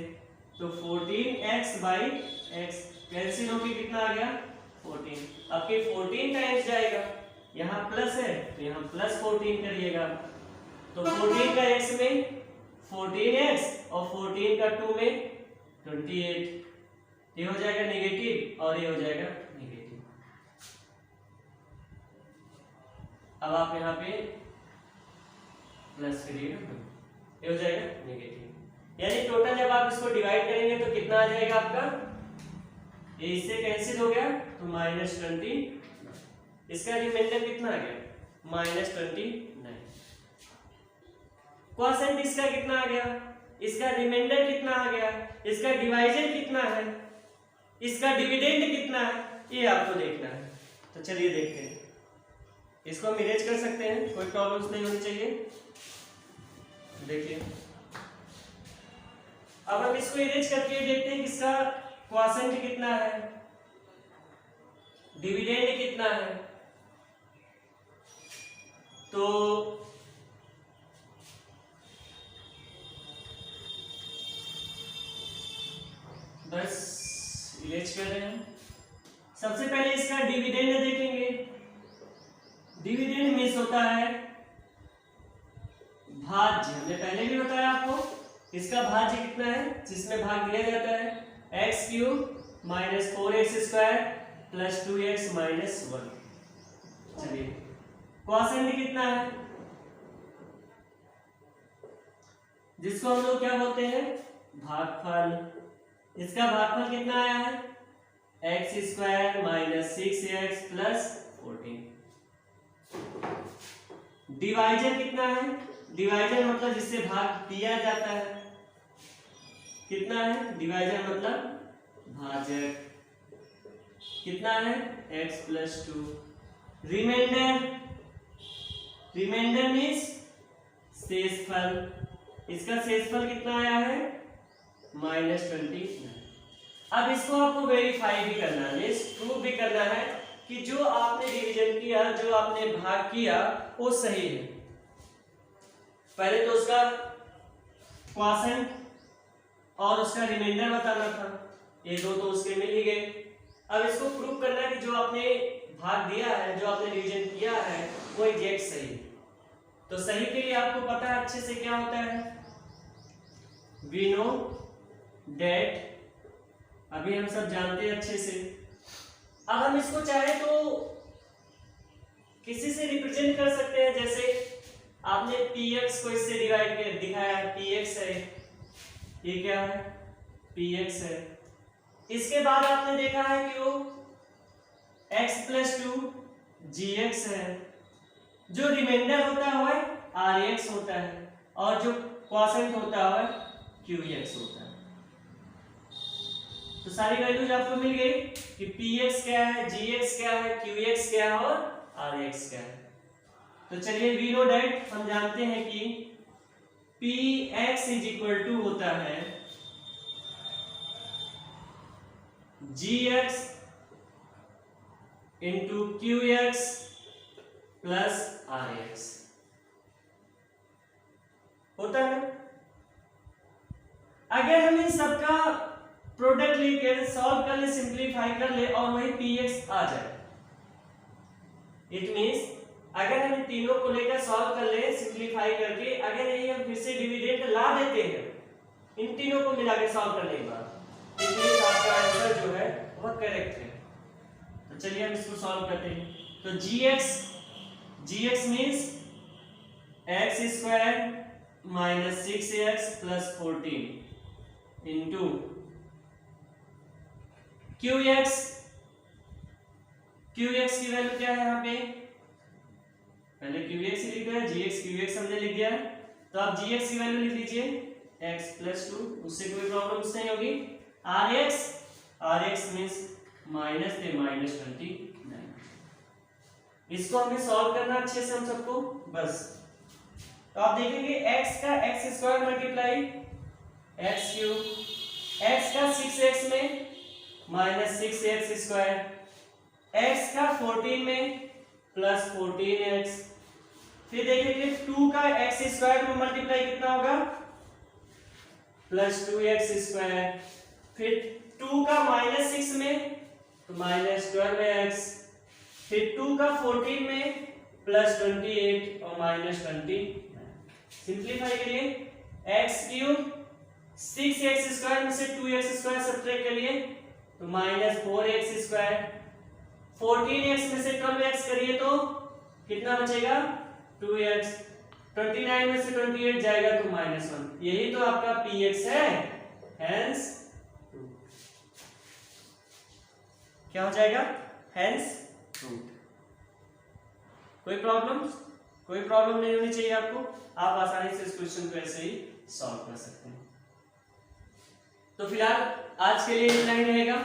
तो 14x बाई x कैंसिल होके कितना आ गया, 14। अब के 14 टाइम्स जाएगा, यहाँ प्लस है तो यहाँ प्लस 14 करिएगा। तो 14 का x में 14x और 14 का 2 में 28। ये हो जाएगा नेगेटिव और ये हो जाएगा नेगेटिव। अब आप यहाँ पे प्लस करिएगा, ये हो जाएगा नेगेटिव। यानी टोटल जब आप इसको डिवाइड करेंगे तो कितना आ जाएगा आपका, ये इससे कैंसिल हो गया तो -20। इसका रिमाइंडर कितना आ गया, -29। क्वोशेंट इसका कितना आ गया, इसका रिमाइंडर कितना आ गया, इसका डिवाइजर कितना है, इसका डिविडेंड कितना है, ये आपको देखना है। तो चलिए देखते हैं, इसको हम इरेज कर सकते हैं, कोई प्रॉब्लम्स नहीं होनी चाहिए। देखिए अब हम इसको इरेज करके देखते हैं कि इसका क्वोशेंट कितना है, डिविडेंड कितना है। तो बस इरेज कर रहे हैं। सबसे पहले इसका डिविडेंड देखेंगे। डिविडेंड मीन्स होता है भाज्य, हमने पहले भी बताया आपको। इसका भाज्य कितना है, जिसमें भाग दिया जाता है x³ - 4x² + 2x - 1। चलिए क्वोशेंट कितना है, जिसको हम लोग क्या बोलते हैं, भागफल। इसका भागफल कितना आया है, x² - 6x + 14। डिवाइजर कितना है, डिवाइजर मतलब जिससे भाग दिया जाता है, कितना है, डिवाइजर मतलब भाजक कितना है, x + 2। रिमाइंडर, रिमाइंडर मीन्स शेषफल। इसका शेषफल कितना आया है, -20। अब इसको आपको वेरीफाई भी करना है, प्रूव भी करना है कि जो आपने डिवीजन किया, जो आपने भाग किया वो सही है। पहले तो उसका क्वोशेंट और उसका रिमाइंडर बताना था, ये दो तो उसके मिल ही गए। अब इसको प्रूव करना है कि जो आपने भाग दिया है, जो आपने डिवीजन किया है वो एग्जैक्ट सही है। तो सही के लिए आपको पता है अच्छे से क्या होता है, वी नो डेट, अभी हम सब जानते हैं अच्छे से। अब हम इसको चाहे तो किसी से रिप्रेजेंट कर सकते हैं, जैसे आपने px को इससे डिवाइड कर दिखाया है, px है, ये क्या है, px है। इसके बाद आपने देखा है कि वो x + 2 gx है, जो रिमाइंडर होता है rx होता है, और जो क्वोशेंट होता है qx होता है। तो सारी वैल्यूज आपको मिल गई कि px क्या है, gx क्या है, qx क्या है और rx क्या है। तो चलिए वी नो डेट, हम जानते हैं कि px = होता है gx × qx + rx होता है। अगर हम इन सबका प्रोडक्ट लेकर सॉल्व कर ले, सिंपलीफाई कर ले और वही px आ जाए, इट मींस अगर हम तीनों को लेकर सॉल्व कर ले सिंपलीफाई करके, अगर यही हम फिर से डिविडेंड ला देते हैं इन तीनों को मिला के सॉल्व करने के बाद, इट मींस आपका आंसर जो है वो करेक्ट है। तो चलिए हम इसको सॉल्व करते हैं। तो gx means x² - 6x + 14 into qx की वैल्यू क्या है, यहाँ पे पहले qx ही लिख दिया, gx qx हमने लिख दिया, तो आप gx की वैल्यू लिख लीजिए x + 2, उससे कोई प्रॉब्लम्स नहीं होगी। rx means -29। इसको हमें सॉल्व करना अच्छे से हम सबको, बस। तो आप देखेंगे x का x² मल्टीप्लाई x³ x का 6x में -6x², x का 14 में +14x, फिर देखेंगे 2 का x² में मल्टीप्लाई कितना होगा, +2x², फिर 2 का -6 में तो -12x, फिर 2 का 14 में +28 और -20। सिंपलीफाई करिए, x³ 6x² में से 2x² सब्ट्रैक्ट करिए तो माइनस 4x²। 14x में से 12x करिए तो कितना बचेगा 2x। 29 में से 28 जाएगा तो -1। यही तो आपका px है, हेंस क्या हो जाएगा, हेंस रूट। कोई प्रॉब्लम नहीं होनी चाहिए आपको, आप आसानी से इस क्वेश्चन को ऐसे ही सॉल्व कर सकते हैं। तो फिलहाल आज के लिए इतना ही रहेगा।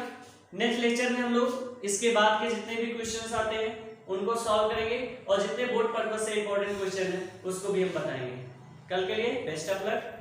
नेक्स्ट लेक्चर में हम लोग इसके बाद के जितने भी क्वेश्चंस आते हैं उनको सॉल्व करेंगे और जितने बोर्ड पर्पस से इंपॉर्टेंट क्वेश्चन है उसको भी हम बताएंगे। कल के लिए बेस्ट ऑफ लक।